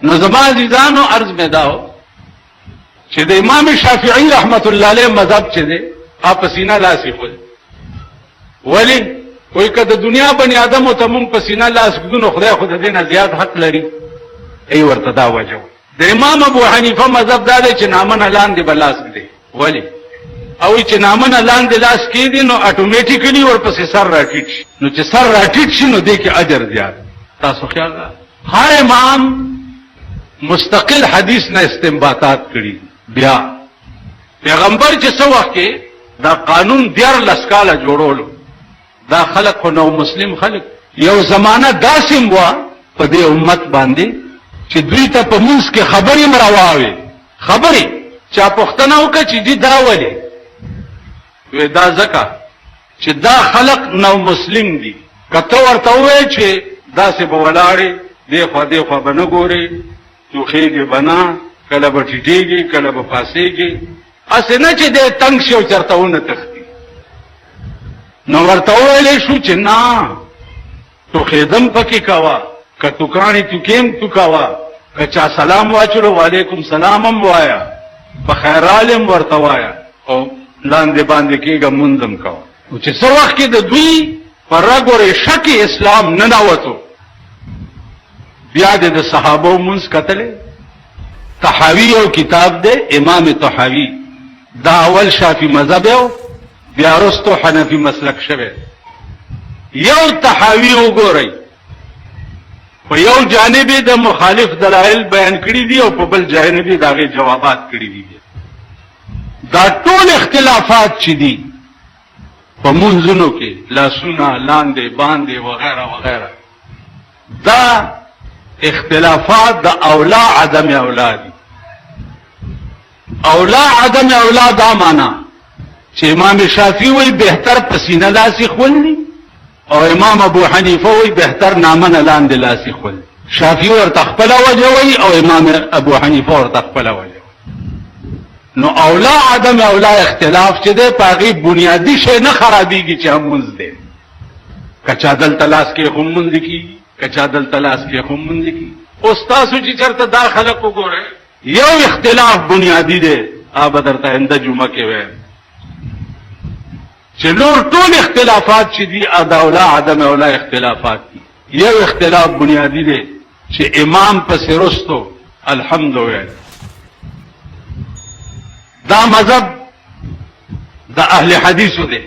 نو زما عزیزانو عرض مې داو چې د امام شافعي رحمت الله علیه مذهب چې دی په سینه لاسې خول ولی وای که د دنیا بنی آدم ته مونږ په سینه لاس ګدو خدای خو د دې نه زیات حق لري ای ورته دا وجه د امام ابو حنیفه مذهب دا دی چې نامنه لاندې بلاس دی ولی او چې نامنه لاندې لاس کېدی نو اتوماتیکلی ورپسې سر راټیټ شي نو چې سر راټیټ شي نو دې کې اجر زیات تاسو خیال هر امام مستقل حدیث نه استنباطات کړي بیا پیغمبر چې څو وخت کې دا قانون 14 کاله جوړولو دا خلق خو نو مسلم خلق یو زمانہ داسم وا په دې امت باندې چې دوی ته په منځ کې خبرې مرواوي خبرې چا پښتنه وکړي چې دې دا ولې وې دا ځکه چې دا خلق نو مسلم دي کته ورته وې چې دا سه بولاړي دی خو بنه ګوري تو خېږي بنا کله به ټیټيږي کله به پاسيږي اسنه چې دې تنگ شو چرتهونه تختی نو ورته ویلې شو چې نه تو خېدم پکې کاوه کتو کانی تو کېم تو کاوه کچا سلام واچلو وعلیکم سلام هم وایا په خیر عالم ورته وایا او لاندې باندې کېګه منظم کاوه او چې څو وخت کې د دوی پر راګورې شک اسلام نه ناوته بیا د صحابه منځ کتلې طحاوی او کتاب دی امام طحاوی دا اول شافعی مذهب یو بیا رستو حنفی مسلک شوه یو طحاوی وګورئ په یو جانب د مخالف دلایل بیان کړی دي او په بل جانب داغه جوابات کړی دي دا ټول اختلافات چې دي په منځونو کې لاسونه لاندې باندې وغیرہ وغیرہ دا اختلافات د اولا عدم اولاد اولا عدم اولاد دا معنا چې امام شافعي وی بهتر پسینه لاسي خولني او امام ابو حنیفه وی بهتر نامنه لاندې لاسي خول شافعي ورته خپل وجه وی او امام ابو حنیفه ورته خپل وجه نو اولا عدم اولا اختلاف چې ده پاغي بنیادی شی نه خرابيږي چې هم منځ ده کچا دل تلاش کې هم منځ کی کچا دل تلاش کې هم منځ کی استاد چې چرته دا خلق وګوره یو اختلاف بنیادی ده درته انده جمعه کې وای چې نور ټول اختلافات چې دي اولا عدم اولا اختلافات دي یو اختلاف بنیادی ده چې امام پس رستو الحمدلله دا مذهب د اهل حدیثو ده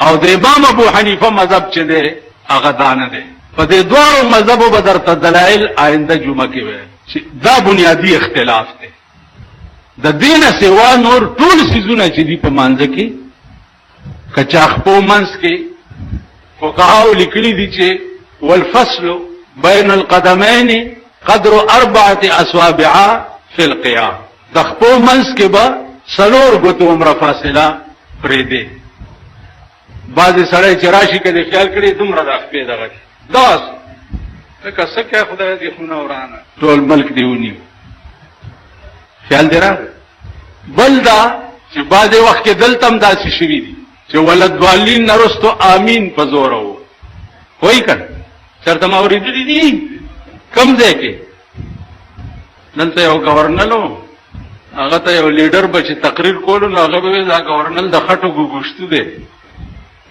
او د امام ابو حنیفه مذهب چې ده هغه دانه ده په دې دوه مذهبو به درته دلایل آینده جمعه کې وای چې دا بنیادی اختلاف ده د دینه سوا نور ټول سيزونه چې دي په مانځ کې کچاخ په منځ کې فقهاو لیکلي دي چې والفصل بين القدمين قدر 4 اصابع في القيام د خپل منځ کې به سلور غوتو عمر فاصله پرې دی بعضې سړی چې راشي کله خیال کړي دومره د خپې دغه داس لکه څه کې خدای دې خونه ورانه ټول ملک دی ونیو خیال دی را بل دا چې بعضې وخت کې دلته هم داسې شوي دي چې ولدوالین نرستو آمین په زوره وو وایي که چېرته ما اورېدلي دي کوم ځای کې دلته یو ګورنل و هغه ته یو لیډر به چې تقریر کولو نو هغه به وایي دا ګورنل د خټو ګوګوشتو دی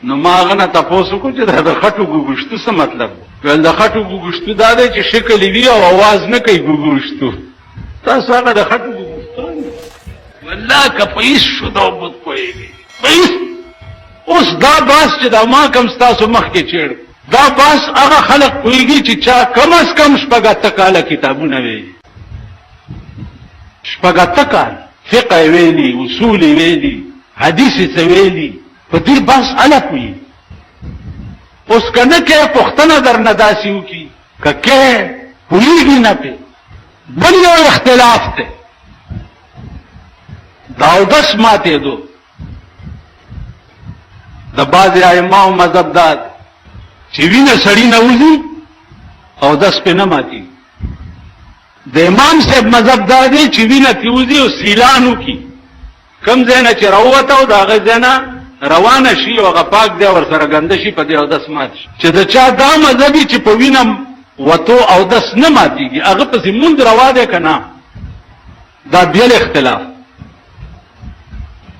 نو ما هغه نه تپوس وکړو چې دا د خټو ګوګوشتو څه مطلب ویل د خټو ګوګوشتو دا دی چې شکل یې وي او اواز نه کوي ګوګوشتو تاسو هغه د خټو ګوګوشتو والله که په هېڅ شو دا بد پوهېږي په هېڅ اوس دا باس چې دا ما کم ستاسو مخکې چېړ دا باس هغه خلق پوهېږي چې چا کم از کم شپږ اته کاله کتابونه ویلي شپږ اته کال فقه یې ویلي اصول یې ویلي حدیث یې څه ویلي په دې باس هله پوهېږي اوس که نه کې پوښتنه درنه داسې وکړي که کې پوهېږي نه پې بل یو اختلاف دی د اودس ماتېدو د بعضې ائمهو مذهب دا چې وینه سړي نه وځي اودس پې نه ماتېږي د امام صاحب مذهب دا دی چې وینه ترې وځي او سیلان وکړي کوم ځای نه چې راووته او د هغه ځای نه روانه شي او هغه پاک دی ورسره ګنده شي په دې اودس مات شي چې د چا دا مذهب چې په وینه وتو او دس نه ماتیږي هغه پسې مونږ روا دی که نه دا بیل اختلاف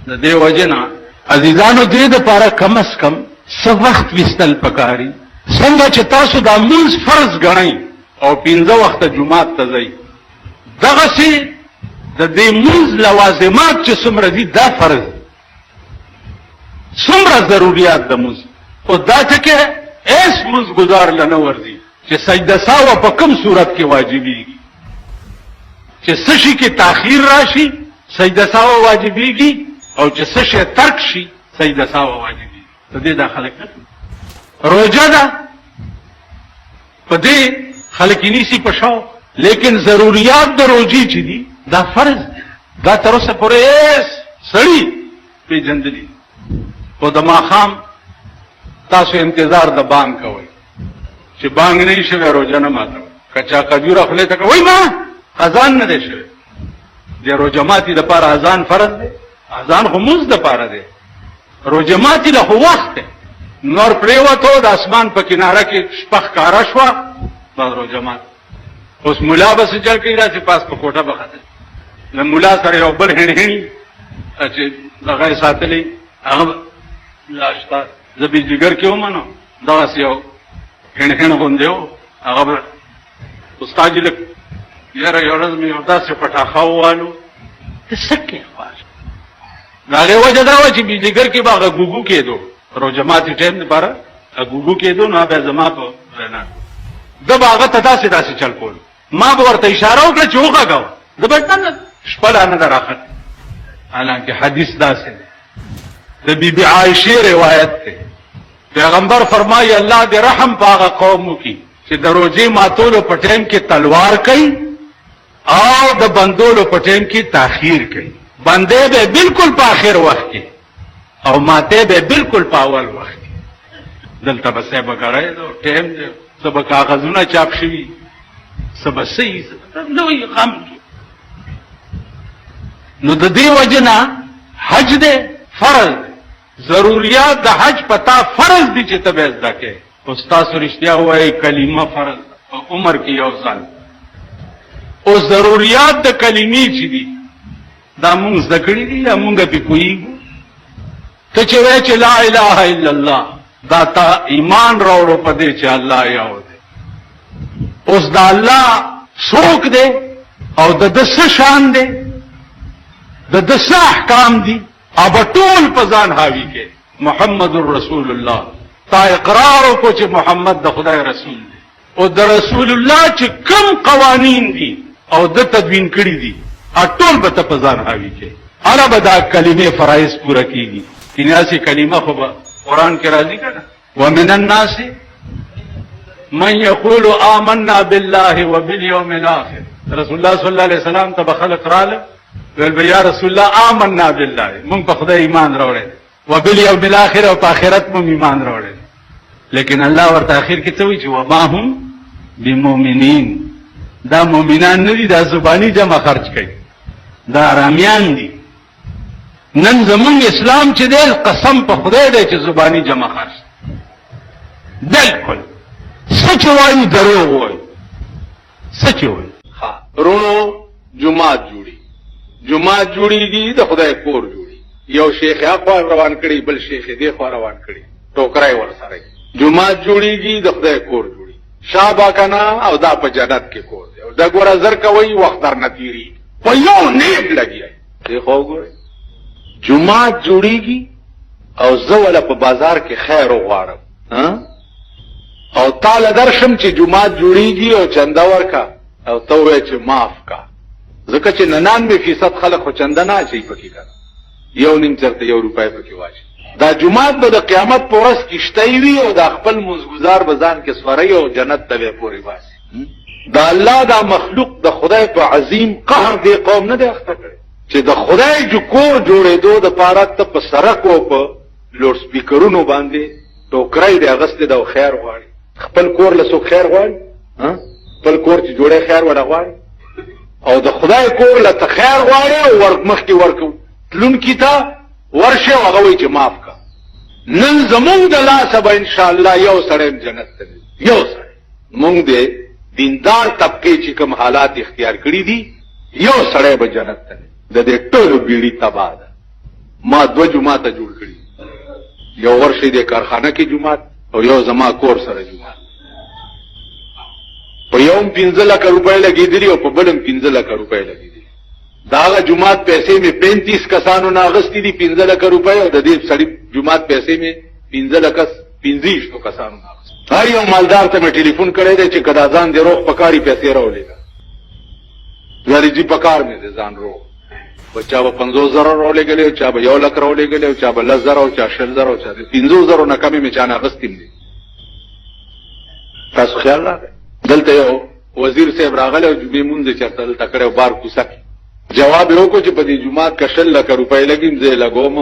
د دې وجه نه عزیزانو دې دپاره کم از کم څه وخت ویستل پکاري څنګه چې تاسو دا لمونځ فرض ګڼئ او 15 وخته جومات ته ځئ دغسې د دې لمونځ لوازمات چې څومره دي دا فرض څومره ضروریات د لمونځ خو دا ټکې هیڅ لمونځ ګزار له نه ورځي چې سجده سهو په کوم صورت کې واجبېږي چې څه شي کې تاخیر راشي سجده سهو واجبېږي او چې څه شی ترک شي سجده سهو واجبېږي په دې دا خلک نه روژه ده په دې خلک یې نیسي په شوق لیکن ضروریات د روژې چې دي دا فرض دی دا تر اوسه پورې هیڅ سړي پېژندلي خو د ماښام تاسو انتظار د بانګ کوئ چې بانګ نه وي شوی روژه نه ماتوئ که چا کجوره خولې ته کوئ ما اذان نه دی شوی د روژه ماتي دپاره اذان فرض دی اذان خو مونځ دپاره دی روژه ماتي له خو وخت دی نور پرېوتو د اسمان په کناره کې شپه ښکاره شوه دا روژه مات اوس ملا به څه چل کوي داسې پاس په کوټه به ختل له ملا سره یو بل هڼهڼي چې دغه یې ساتلی هغه لا شته زه بجلیګر کې ومنو دغسې یو هڼهڼ غوندې و هغه به استاد جي لږ یاره یو ورځ مې یو داسې پټاخه ووالو ته څه کوې خواږه د هغې وجه دا وه چې بجلیګر کې به هغه ګوګو کېدو روژه ماتي ټایم دپاره ګوګو کېدو نو بیا زما په وینا ده به هغه ته داسې داسې چل کولو ما به ورته اشاره وکړه چې وغږوه ده به نه شپه لا نه ده راختې حالانکه حدیث داسې دی د بی بی عایشې روایت دی پیغمبر فرمایي الله دې رحم په هغه قوم وکړي چې د روژې ماتولو په ټایم کې تلوار کوي او د بندولو په ټایم کې تاخیر کوي بندې به بالکل په آخر وخت کې او ماته به بالکل په اول وخت کې دلته به صحیح بګړی دو ټایم دی څه به کاغذونه چاپ شوي څه به صحیح لوی غم نو د دې وجه نه حج دی فرض ضروریات د حج پتا فرض دي چې ته به زده کې اوس تاسو رښتیا وایي کلمه فرض په عمر کې یو ځل او ضروریات د کلمې چې دي دا مونږ زده کړي دي یا مونږ پې پوهېږو ته چې وایې چې لا اله الا الله دا تا ایمان راوړو په دې چې الله یو دی اوس دا الله څوک دی او د ده څه شان دی د ده څه احکام دي اب ټول په ځان حاوي کې محمد رسول الله تا اقرار وکړو چې محمد د خدای رسول دی او د رسول الله چې کوم قوانین دي او د تدوین کړي دي ټول به ته په ځان حاوي کې هله به دا کلمې فرایض پوره کېږي کناسي کلمه خو به قرآن کې راځي که نه ومن الناس من یقول آمنا بالله وبالیوم الاخر رسول الله صلی الله علیه وسلم ته به خلق راله ویل به یا رسول الله آمنا بالله مونږ په خدای ایمان راوړی وبالیوم الاخر او په آخرت مونږ ایمان راوړی لیکن الله ورته اخر کې څه وایي چې وما هم بمؤمنین دا مؤمنان نه دي دا زباني جمع خرج کوي دا ارامیان دي نن زمونږ اسلام چې دی قسم په خدای دی چې زباني جمع خرج بالکل څه چې وایي دروغ وایي څه چې وایي رونو جماعت جماعت جوړیږي د خدای کور جوړي یو شیخ اخوا روان کړي بل شیخ دې خوا روان کړي ټوکرای ورسره جماعت جوړیږي د خدای کور جوړي شابه کنا او دا په جنت کې کور دی او دا ګوره زر کوي وخت در نتیری په یو نیب لګي دی خو ګوره جماعت جوړیږي او زه ولا په بازار کې خیر وغواړم او تعالی درشم چې جماعت جوړیږي او چنده ورکا او ته وایې چې معاف کا ځکه چې 99% خلک خو چنده نه اچوي پکې کنه یو نیم چرته یو روپۍ پکې واچي دا جماعت به د قیامت په ورځ کشتۍ وي او دا خپل مزګزار به ځان کې سوری او جنت ته به پورې باسي دا الله دا مخلوق د خدای په عظیم قهر دی قوم نه دی اخته کړی چې د خدای جو کور جوړېدو د پاره ته په سړک او په لوډ سپیکرونو باندې ټوکرای دی اغستې د خیر غواړي خپل کور له څوک خیر غواړي خپل کور چې جوړې خیر ولا غواړي او د خدای کور له ته خیر غواړي او ورمخکې ورکو تلونکي ته ورشه هغه وایي چې معاف کا نن زمونږ د لاسه به انشاءالله یو سړی جنت ته یو سړی مونږ دې دیندار طبقه چې کوم حالات اختیار کړی دي یو سړی به جنت ته د دې ټولو بیړی تباہ ده. ما 2 جمعات جوړ کړی، یو ورشي د کارخانه کې جمعات او یو زما کور سره جمعات. په یوم 15 لک روپۍ لګېدلي او په بلم 15 لک روپۍ لګېدلي. داغه جمعات پیسې مې 35 کسانو نه اغستې دي 15 لک روپۍ، او د دې سړي جمعات پیسې مې 15 لک 25 کسانو نه اغستې. هر یو مالدار ته مې ټلیفون کړی دی چې کدا ځان دې روغ پکاري پیسې راولېږه. یاري جی پکار مې دې ځان روغ. چا به 50,000 راولېږلې، چا به 1 لک راولېږلې، او چا به 10,000 او چا 60,000 او چا 50,000 نه کمې مې چانه اغستې دي. تاسو خیال راغی؟ دلته یو وزیر صاحب راغلی او جمعې مونځ چېرته دلته کړی او بار کوڅه کې جواب یې وکړو چې په دې جومات که 60 لک روپۍ لګي زه یې لګوم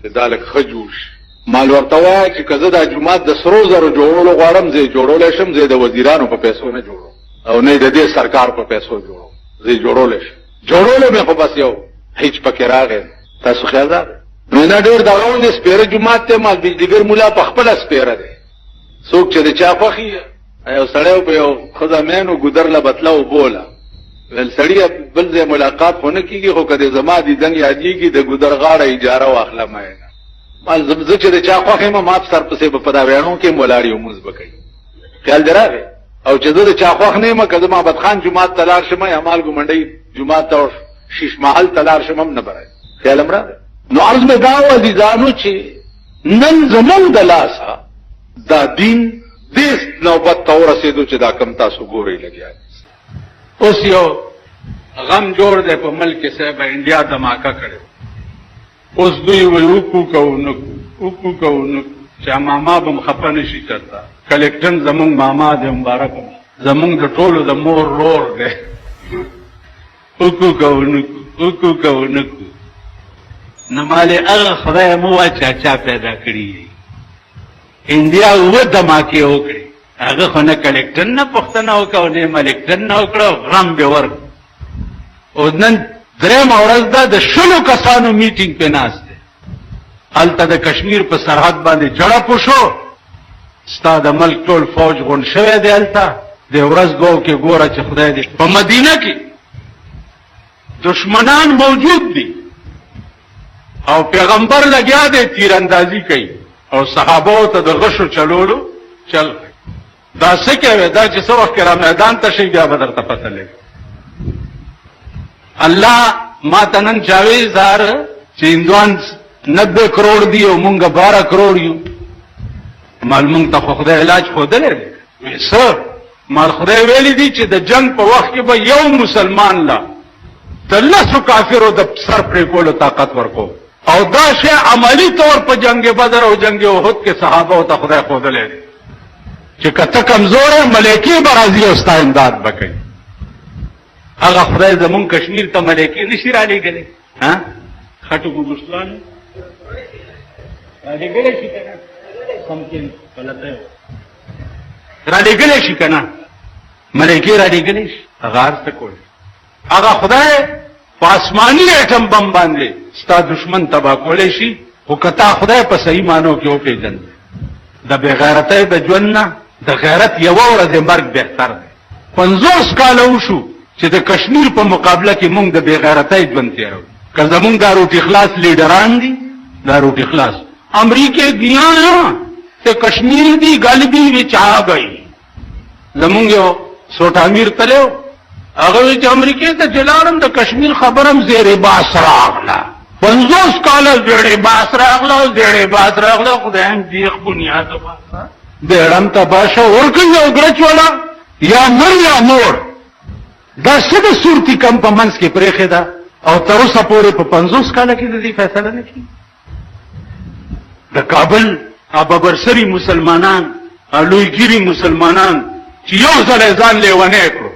چې دا لږ ښه جوړ شي. مال ورته وایه چې که زه دا جومات د سرو زرو جوړولو غواړم زه یې جوړولی شم، زه یې د وزیرانو په پیسو نه جوړوم او نه یې د دې سرکار په پیسو جوړوم، زه یې جوړولی شم. جوړولو مې خو بس یو هیڅ پکې راغی. تاسو خیال راغی؟ نو نه ډېر دغه غوندې سپېره جومات دی، مال بجلیګر ملا په خپله سپېره دی. څوک چې د چا خوښي یو سړی په یو ښځه مین و ګودر له بتله وبوله ویل سړي بل ځای ملاقات خو نه کېږي، خو که د زما دیدن یادېږي د ګودر غاړه اجاره واخله مینه. مال زه چې د چا خوښ یم ما په سر پسې به په دا ویڼو کې م ولاړ یو مونځ به کوي. خیال دې راغی؟ او چې زه د چا خوښ نه یم که زه محمد خان جومات ته لاړ شم یا مالګو منډۍ جومات ته او شیش محل ته لاړ شم هم نه به راځي. خیال هم راغی؟ نو عرض مې دا و عزیزانو چې نن زمونږ د لاسه دا دین دې نوبت ته ورسېدو چې دا کم تاسو ګورئ لګیا. اوس یو غم جوړ دی په ملک کې صاحب انډیا دماکه کړی. اوس دوی وایي وکو نکو چې ماما به م خفه نه شي چېرته. کلکټن زمونږ ماما دی مبارک زمونږ د ټولو د مور رور دی. وکو نکو نو مالې هغه خدای مو وایه چې چا پیدا کړي انډیا 7 دماکې وکړي. هغه خو نه کلکټن نه پوښتنه وکړه او نه ملکټن نه وکړه، غم به ورکړ. او نن 3مه ورځ ده د 100 کسانو میټینګ پې ناست دی. هلته د کشمیر په سرحد باندې جړه پوشو، ستا د ملک ټول فوج غونډ شوی دی هلته. د ورځ دوو کې ګوره چې خدای دې په مدینه کې دشمنان موجود دي او پیغمبر لګیا دی تیراندازي کوي او صحابو ته د غشو چلولو چل. دا څه کوي؟ دا چې څه وخت کې را میدان ته شي بیا به درته پته لګي. الله ما ته نن چاوي زار چې هندوان 90 کروڑ دی او مونږ 12 کروڑ یو. مال مونږ ته خو خدای علاج ښودلی دی. څه مال خدای ویلی دی چې د جنگ په وخت کې به یو مسلمان لا د 10 کافرو د سر پرې کولو طاقت ورکو. او دا شی عملی طور په جنگ بدر او جنگ احد کې صحابه ته خدای ښودلی دی چې که ته کمزور یې ملایکې به راځي او ستا امداد به کوي. هغه خدای زمونږ کشمیر ته ملایکې نشي رالیږلی؟ خټو ګوګوشتلانو رالیږلی شي که نه؟ ممکن غلطه رالیږلی شي که نه؟ ملایکې رالیږلی شي؟ هغه هر څه کولی. هغه خدای په آسماني ایټم بم باندې ستا دشمن تباه کولی شي، خو که تا خدای په صحیح معنو کې وپېژندې. د بېغیرتۍ د ژوند نه د غیرت یوه ورځې مرګ بهتر دی. 50 کاله وشو چې د کشمیر په مقابله کې مونږ د بېغیرتۍ ژوند تېروو. که زمونږ دا روټي خلاص لیډران دي، دا روټي خلاص امریکې دیا نه ته کشمیر دی غالبی وچ آ گئی. زمونږ یو سوټ امیر تلو هغه وی چې امریکې ته چلاړم د کشمیر خبرم زیر باس راغله. 50 کاله زیر باس راغله زیر باس راغله خدایم دیخ بنیاد باس دیړم ته باشه ورکړي او ګرچ ولا یا مر یا مور. دا څه د صورتي کم په منځ کې پرېښې ده او تر اوسه پورې په 50 کاله کې د دې فیصله نه کېږي. د کابل ابابرسري مسلمانان لویګیري مسلمانان چې یو ځل ځان لیونی کړو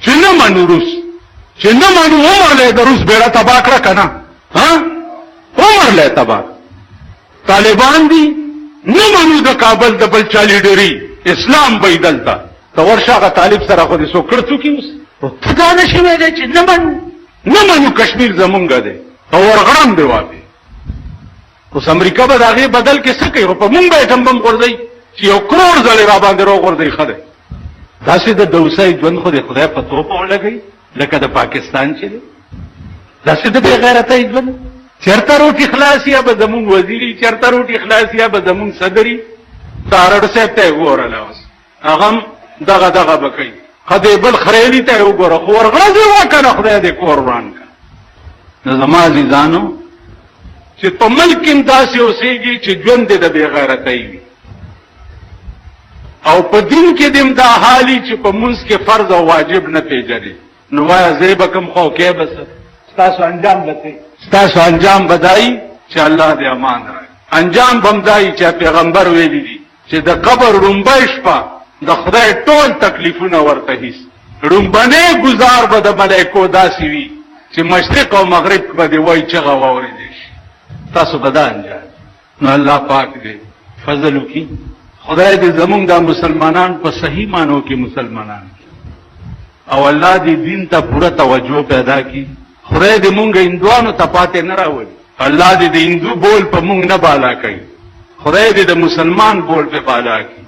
چې نه منو روس، چې نه منو عمر د روس بیړه تباه کړه که نه؟ عمر تباه. طالبان دي نه منو د کابل د بل چا لیډري، اسلام به یې دلته ته ورشه هغه طالب سره خو دې څوک کړڅوکي اوس ته دا نه شي ویلی چې نه منو کشمیر زمونږ دی او ورغړم دی واپې. اوس امریکا به د هغې بدل کې څه کوي؟ خو په مونږ به یې ټم بم غورځوي چې 1 کروڑ ځلې را باندې راغورځوي. ښه دی داسې د دوسای ژوند خو د خدای په توپ ولګئ لکه د پاکستان چې دی داسې د بې غیرتۍ ژوند چېرته روټي خلاص یا به زمونږ وزیري چېرته روټي خلاص یا به زمونږ صدري تارړ صاحب ته یې وګورله اوس هغه هم دغه به کوي خدای بل خریلي ته یې وګوره خو ورغړځې وکنه خدای دې کور وران کړه نو زما عزیزانو چې په ملک کې داسې اوسېږي چې ژوند دې د بې غیرتۍ وي او په دین کې دې دا حالي چې په منځ کې فرض او واجب نه پیژنې نو وایه زه به کوم خو کې بس ستاسو انجام بته ستاسو انجام بدایي چې الله دې امان راکړي انجام بمدایي چې پیغمبر ویلي دي چې د قبر رومبه شپه د خدای ټول تکلیفونه ورته هیڅ رومبنې گزار به د ملائکو داسې وي چې مشرق او مغرب به دې وایي چغه واورېدی شي تاسو به دا انجام نو الله پاک دې فضل وکړي خدای دې زمونږ د مسلمانان په صحیح معنو کې مسلمانان او الله دې دین ته پوره توجه پیدا کړي خدای دې مونږ هندوانو ته پاتې نه راولي الله دې د هندو بول په مونږ نه بالا کوي خدای دې د مسلمان بول په بالا کوي